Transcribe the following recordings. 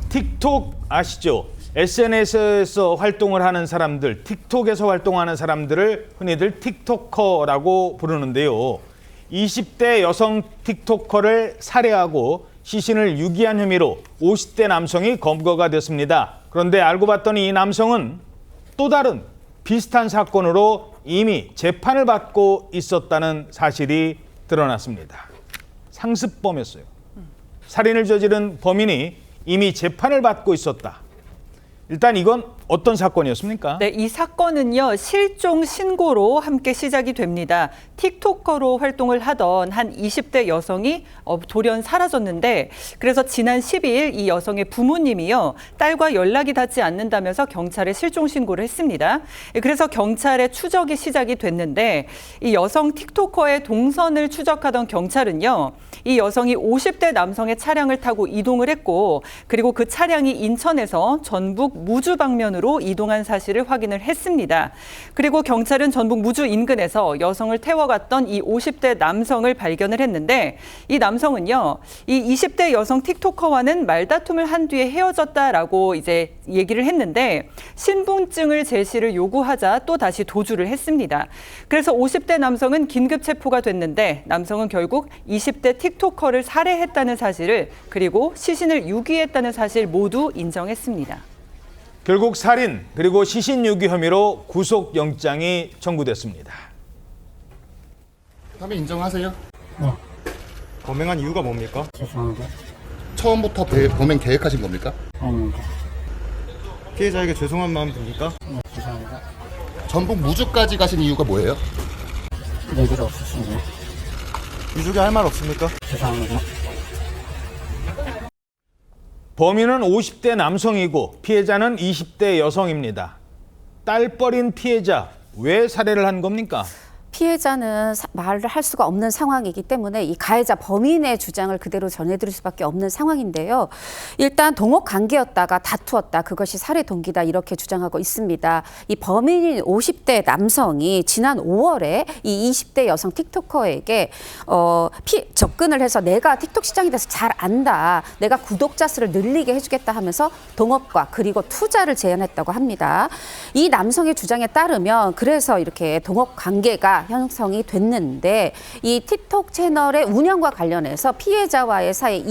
틱톡 아시죠? SNS에서 활동을 하는 사람들, 틱톡에서 활동하는 사람들을 흔히들 틱토커라고 부르는데요. 20대 여성 틱토커를 살해하고 시신을 유기한 혐의로 50대 남성이 검거가 됐습니다. 그런데 알고 봤더니 이 남성은 또 다른 비슷한 사건으로 이미 재판을 받고 있었다는 사실이 드러났습니다. 상습범이었어요. 살인을 저지른 범인이 이미 재판을 받고 있었다. 일단 이건 어떤 사건이었습니까? 네, 이 사건은요, 실종 신고로 함께 시작이 됩니다. 틱토커로 활동을 하던 한 20대 여성이 돌연 사라졌는데, 그래서 지난 12일 이 여성의 부모님이요, 딸과 연락이 닿지 않는다면서 경찰에 실종 신고를 했습니다. 그래서 경찰의 추적이 시작이 됐는데, 이 여성 틱토커의 동선을 추적하던 경찰은요, 이 여성이 50대 남성의 차량을 타고 이동을 했고, 그리고 그 차량이 인천에서 전북 무주 방면으로 이동한 사실을 확인을 했습니다. 그리고 경찰은 전북 무주 인근에서 여성을 태워갔던 이 50대 남성을 발견을 했는데, 이 남성은요, 이 20대 여성 틱토커와는 말다툼을 한 뒤에 헤어졌다라고 이제 얘기를 했는데, 신분증을 제시를 요구하자 또 다시 도주를 했습니다. 그래서 50대 남성은 긴급 체포가 됐는데, 남성은 결국 20대 틱토커를 살해했다는 사실을, 그리고 시신을 유기했다는 사실 모두 인정했습니다. 결국 살인 그리고 시신 유기 혐의로 구속영장이 청구됐습니다. 혐의 인정하세요? 네, 범행한 이유가 뭡니까? 죄송합니다. 처음부터 범행 계획하신 겁니까? 아닙니다. 피해자에게 죄송한 마음 듭니까? 네, 죄송합니다. 전북 무주까지 가신 이유가 뭐예요? 얘기가 없으신가요? 유족이 할 말 없습니까? 죄송합니다. 범인은 50대 남성이고 피해자는 20대 여성입니다. 딸뻘인 피해자, 왜 살해를 한 겁니까? 피해자는 말을 할 수가 없는 상황이기 때문에 이 가해자 범인의 주장을 그대로 전해드릴 수밖에 없는 상황인데요. 일단 동업 관계였다가 다투었다. 그것이 살해 동기다. 이렇게 주장하고 있습니다. 이 범인인 50대 남성이 지난 5월에 이 20대 여성 틱토커에게 접근을 해서 내가 틱톡 시장에 대해서 잘 안다. 내가 구독자 수를 늘리게 해주겠다 하면서 동업과 그리고 투자를 제안했다고 합니다. 이 남성의 주장에 따르면 그래서 이렇게 동업 관계가 형성이 됐는데, 이 틱톡 채널의 운영과 관련해서 피해자와의 사이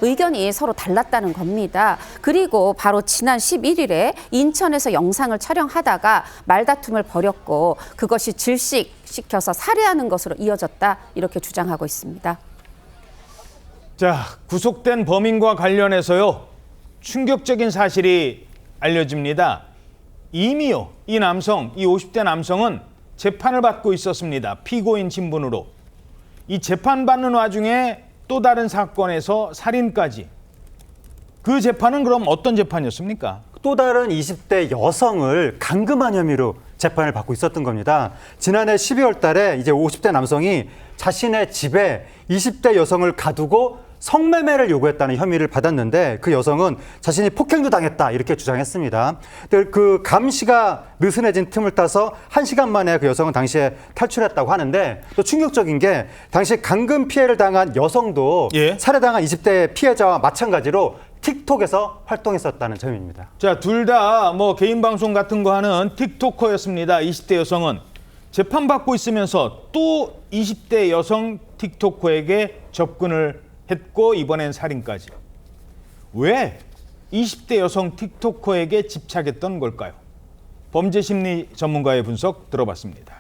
의견이 서로 달랐다는 겁니다. 그리고 바로 지난 11일에 인천에서 영상을 촬영하다가 말다툼을 벌였고, 그것이 질식시켜서 살해하는 것으로 이어졌다, 이렇게 주장하고 있습니다. 자, 구속된 범인과 관련해서요, 충격적인 사실이 알려집니다. 이미요, 이 50대 남성은 재판을 받고 있었습니다. 피고인 신분으로. 이 재판받는 와중에 또 다른 사건에서 살인까지. 그 재판은 그럼 어떤 재판이었습니까? 또 다른 20대 여성을 감금한 혐의로 재판을 받고 있었던 겁니다. 지난해 12월 달에 이제 50대 남성이 자신의 집에 20대 여성을 가두고 성매매를 요구했다는 혐의를 받았는데, 그 여성은 자신이 폭행도 당했다 이렇게 주장했습니다. 그 감시가 느슨해진 틈을 타서 1시간 만에 그 여성은 당시에 탈출했다고 하는데, 또 충격적인 게 당시 감금 피해를 당한 여성도 살해당한 20대 피해자와 마찬가지로 틱톡에서 활동했었다는 점입니다. 자, 둘 다 개인 방송 같은 거 하는 틱토커였습니다. 20대 여성은 재판받고 있으면서 또 20대 여성 틱토커에게 접근을 했고, 이번엔 살인까지. 왜 20대 여성 틱토커에게 집착했던 걸까요? 범죄심리 전문가의 분석 들어봤습니다.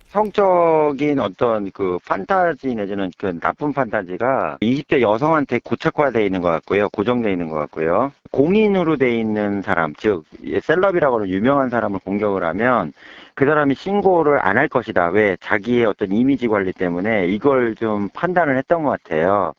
성적인 어떤 그 판타지 내지는 그 나쁜 판타지가 20대 여성한테 고착화되어 있는 것 같고요. 고정되어 있는 것 같고요. 공인으로 되어 있는 사람, 즉 셀럽이라고 하는 유명한 사람을 공격을 하면 그 사람이 신고를 안 할 것이다. 왜? 자기의 어떤 이미지 관리 때문에 이걸 좀 판단을 했던 것 같아요.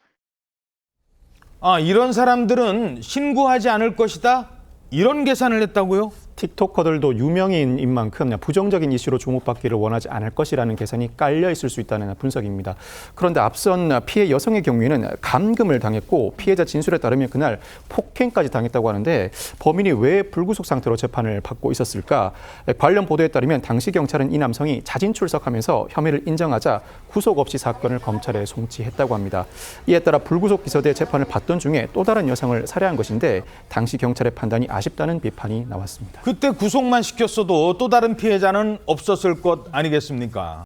이런 사람들은 신고하지 않을 것이다? 이런 계산을 했다고요? 틱토커들도 유명인인 만큼 부정적인 이슈로 주목받기를 원하지 않을 것이라는 계산이 깔려 있을 수 있다는 분석입니다. 그런데 앞선 피해 여성의 경우에는 감금을 당했고 피해자 진술에 따르면 그날 폭행까지 당했다고 하는데 범인이 왜 불구속 상태로 재판을 받고 있었을까? 관련 보도에 따르면 당시 경찰은 이 남성이 자진 출석하면서 혐의를 인정하자 구속 없이 사건을 검찰에 송치했다고 합니다. 이에 따라 불구속 기소돼 재판을 받던 중에 또 다른 여성을 살해한 것인데 당시 경찰의 판단이 아쉽다는 비판이 나왔습니다. 그때 구속만 시켰어도 또 다른 피해자는 없었을 것 아니겠습니까?